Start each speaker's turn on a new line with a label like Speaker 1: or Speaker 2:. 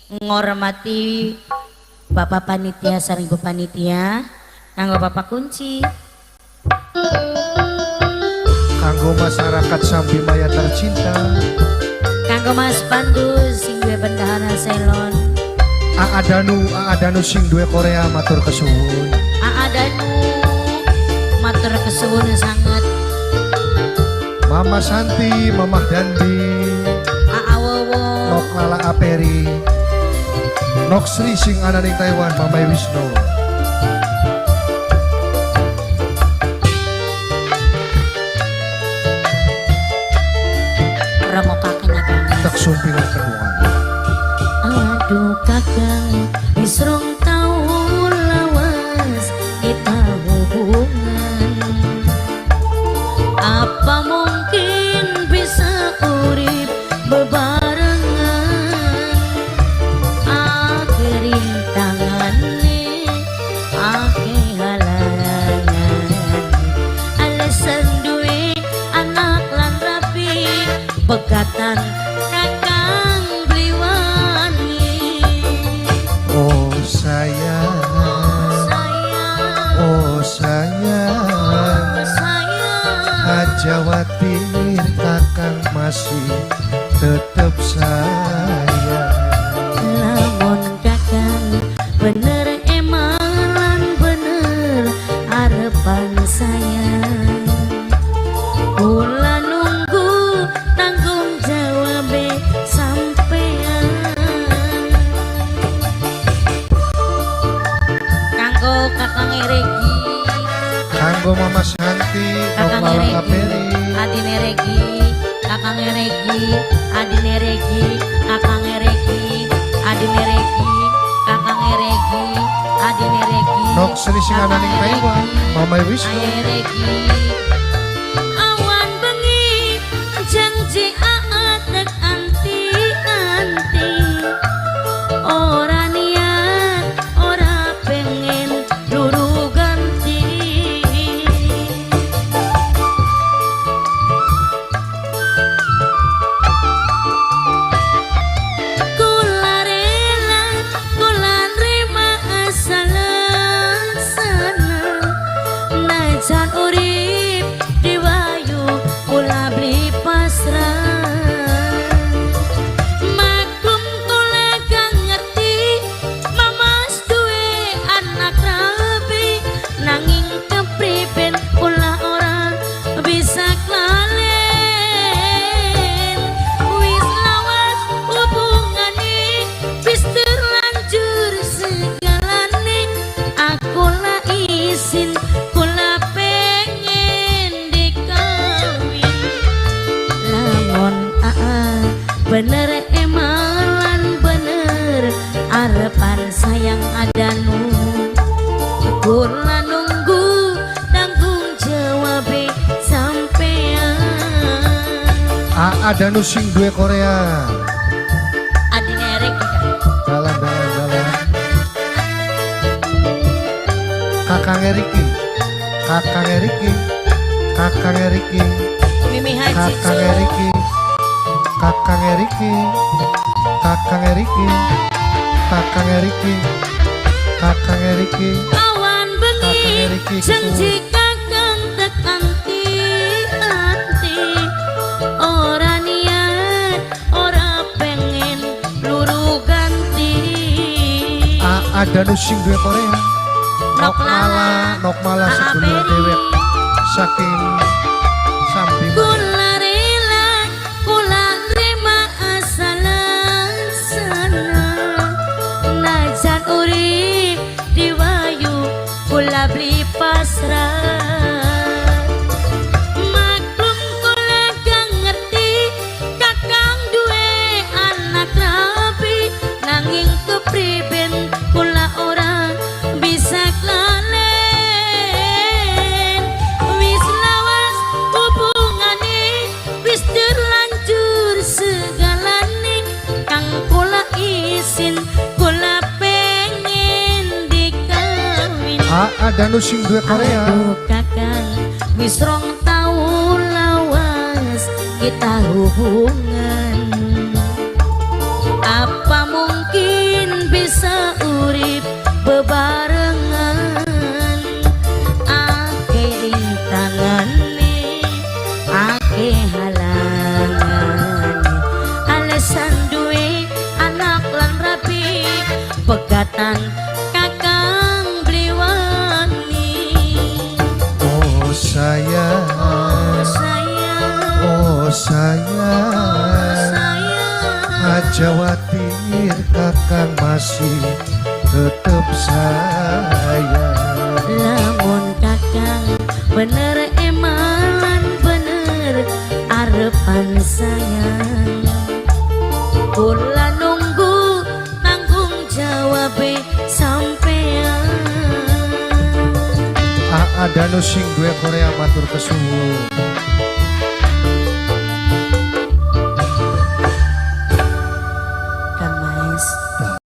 Speaker 1: ngormati Bapak Panitia sareng Ibu Panitia kanggo Bapak Kunci
Speaker 2: kanggo masyarakat Sambi Maya tercinta
Speaker 1: kanggo Mas Pandu sing duwe bendahara Selon
Speaker 2: Aadanu sing duwe Korea matur kesuwun
Speaker 1: Aadanu matur kesuwun sangat
Speaker 2: Mama Santi, Mamah Dandi
Speaker 1: Aawowo
Speaker 2: Nok Lala Aperi Nok Sri sing ana ning Taiwan Mamai Wisnu
Speaker 1: Romo kakang kakang
Speaker 2: tak sumpingan kedungan
Speaker 1: aduh kakang isrong taun lawas kita hubungan apa mungkin bisa urip bebarengan akhirin tangannya akhir halangan alasan duwe anak lan rapi pegatan kakang bliwani
Speaker 2: oh sayang oh sayang Jawatir kakang masih tetap sayang
Speaker 1: lamun kakang bener emalan bener arepan sayang kula nunggu tanggung jawab sampean kanggo kakang Regi
Speaker 2: kanggo Mama Santi
Speaker 1: kakang
Speaker 2: Nok Lala
Speaker 1: Regi
Speaker 2: Aperi
Speaker 1: adine Regi kakang Regi adine Regi kakang Regi adine Regi kakang Regi adine Regi
Speaker 2: Nok Sri sing ana ning Taiwan Mamai Wisnu
Speaker 1: Aye Regi awan bengi janji atek anti-anti ora niat ora pengen luru ganti kula rela kula nerima asalan sana najan urip diwayu kula beli pasrah maklum kula gak ngerti mamas duwe anak rabi nanging kepriben kula ora bisa klalen wis lawas hubungane wis terlanjur segalane aku lah izin kula pengen dikawin lamun bener emalan bener arepan sayang adanu kula nunggu tanggung jawab sampean
Speaker 2: Aadanu sing duwe Korea
Speaker 1: adine Regi
Speaker 2: dalan kakang Riki kakang Riki kakang Riki
Speaker 1: Mimi Haji
Speaker 2: kakang Riki kakang Riki kakang Riki kakang Riki kakang Riki
Speaker 1: awan bengi
Speaker 2: Kakang Riki
Speaker 1: janji kakang tek anti ora niat ora pengen luru ganti
Speaker 2: Aadanu sing duwe Korea
Speaker 1: Nok Lala
Speaker 2: Nok Mala sedulur dewek saking Sambi Maya
Speaker 1: kula rela kula nerima asalan sana najan urip diwayu kula beli pasrah maklum kula gak ngerti kakang duwe anak rabi nanging kepriben kula ora bisa klalen wis lawas hubungane wis terlanjur segalane kang kula izin kula pengen dikawin
Speaker 2: Aadanu sing duwe Korea
Speaker 1: aduh kakang wis rong taun lawas kita hubungan apa mungkin pegatan kakang bliwani.
Speaker 2: Oh sayang,
Speaker 1: Sayang,
Speaker 2: oh sayang,
Speaker 1: sayang,
Speaker 2: aja khawatir kakang masih tetap sayang.
Speaker 1: lamun kakang bener emalan bener arepan sayang. Kula nunggu tanggung jawab sampean.
Speaker 2: Ada nu sing duwe Korea matur kesuwun.
Speaker 1: Kang Mas,
Speaker 2: Dah.